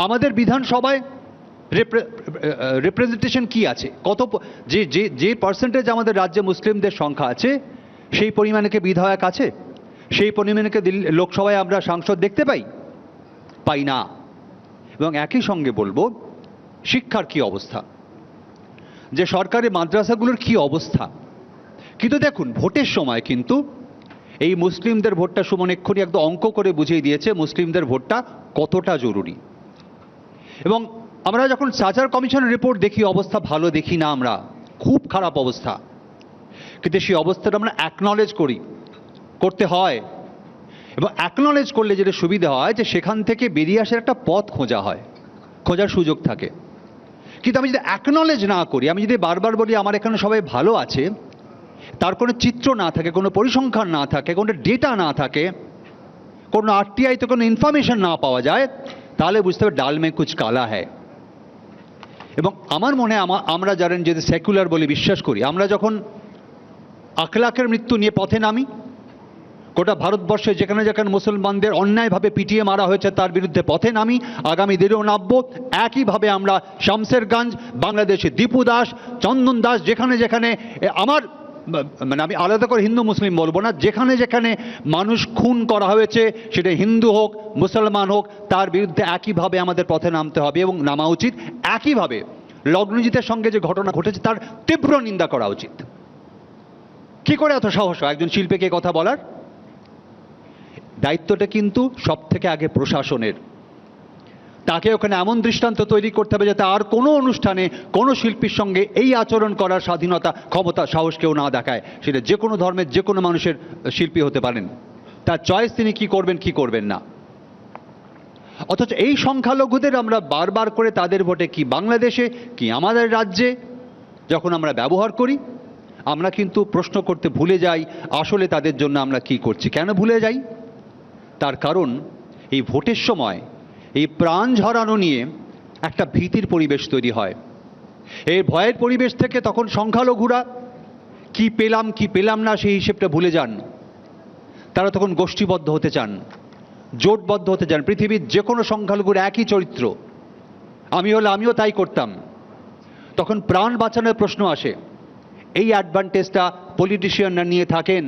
আমাদের বিধানসভায় রিপ্রেজেন্টেশন কি আছে, কত যে যে যে পার্সেন্টেজ আমাদের রাজ্যে মুসলিমদের সংখ্যা আছে সেই পরিমাণে কি বিধায়ক আছে, সেই পরিমাণে কি লোকসভায় আমরা সাংসদ দেখতে পাই না। এবং একই সঙ্গে বলবো শিক্ষার কি অবস্থা, যে সরকারি মাদ্রাসাগুলোর কি অবস্থা। কিন্তু দেখুন ভোটের সময় কিন্তু এই মুসলিমদের ভোটটা সুমন এক্ষুনি একদম অঙ্ক করে বুঝিয়ে দিয়েছে মুসলিমদের ভোটটা কতটা জরুরি। এবং আমরা যখন সাজার কমিশনের রিপোর্ট দেখি অবস্থা ভালো দেখি না, আমরা খুব খারাপ অবস্থা, কিন্তু সেই অবস্থাটা আমরা অ্যাকনলেজ করতে হয়। এবং অ্যাকনলেজ করলে যেটা সুবিধা হয় যে সেখান থেকে বেরিয়ে আসার একটা পথ খোঁজার সুযোগ থাকে। কিন্তু আমি যদি অ্যাকনলেজ না করি, আমি যদি বারবার বলি আমার এখানে সবাই ভালো আছে, তার কোনো চিত্র না থাকে, কোনো পরিসংখ্যান না থাকে, কোনো ডেটা না থাকে, কোনো আরটিআইতে কোনো ইনফরমেশন না পাওয়া যায়, তাহলে বুঝতে হবে ডাল মে কুছ কালা হ্যায়। এবং আমার মনে হয় আমরা যারা যদি সেকুলার বলে বিশ্বাস করি, আমরা যখন আখলাকের মৃত্যু নিয়ে পথে নামি, গোটা ভারতবর্ষে যেখানে যেখানে মুসলমানদের অন্যায়ভাবে পিটিয়ে মারা হয়েছে তার বিরুদ্ধে পথে নামি, আগামী দিনেও নামবো। একইভাবে আমরা শামসেরগঞ্জ, বাংলাদেশে দীপু দাস, চন্দন দাস, যেখানে যেখানে আমার আমি আলাদা করে হিন্দু মুসলিম বলবো না, যেখানে যেখানে মানুষ খুন করা হয়েছে সেটা হিন্দু হোক মুসলমান হোক, তার বিরুদ্ধে একইভাবে আমাদের পথে নামতে হবে এবং নামা উচিত। একইভাবে লগ্নজিতের সঙ্গে যে ঘটনা ঘটেছে তার তীব্র নিন্দা করা উচিত। কি করে এত সাহস হয় একজন শিল্পীকে কথা বলার? দায়িত্বটা কিন্তু সব থেকে আগে প্রশাসনের। তাকে ওখানে এমন দৃষ্টান্ত তৈরি করতে হবে যাতে আর কোনো অনুষ্ঠানে কোনো শিল্পীর সঙ্গে এই আচরণ করার স্বাধীনতা, ক্ষমতা, সাহস কেউ না দেখায়। সেটা যে কোনো ধর্মের যে কোনো মানুষের শিল্পী হতে পারেন, তার চয়েস তিনি কি করবেন কি করবেন না। অথচ এই সংখ্যালঘুদের আমরা বারবার করে তাদের ভোটে কি বাংলাদেশে কি আমাদের রাজ্যে যখন আমরা ব্যবহার করি, আমরা কিন্তু প্রশ্ন করতে ভুলে যাই আসলে তাদের জন্য আমরা কি করছি। কেন ভুলে যাই? তার কারণ এই ভোটের সময় এই প্রাণ ঝরানো নিয়ে একটা ভীতির পরিবেশ তৈরি হয়। এই ভয়ের পরিবেশ থেকে তখন সংখ্যালঘুরা কি পেলাম না সেই হিসেবটা ভুলে যান। তারা তখন গোষ্ঠীবদ্ধ হতে চান, জোটবদ্ধ হতে চান। পৃথিবীর যে কোনো সংখ্যালঘুর একই চরিত্র, আমিও তাই করতাম। তখন প্রাণ বাঁচানোর প্রশ্ন আসে। এই অ্যাডভান্টেজটা পলিটিশিয়ানরা নিয়ে থাকেন।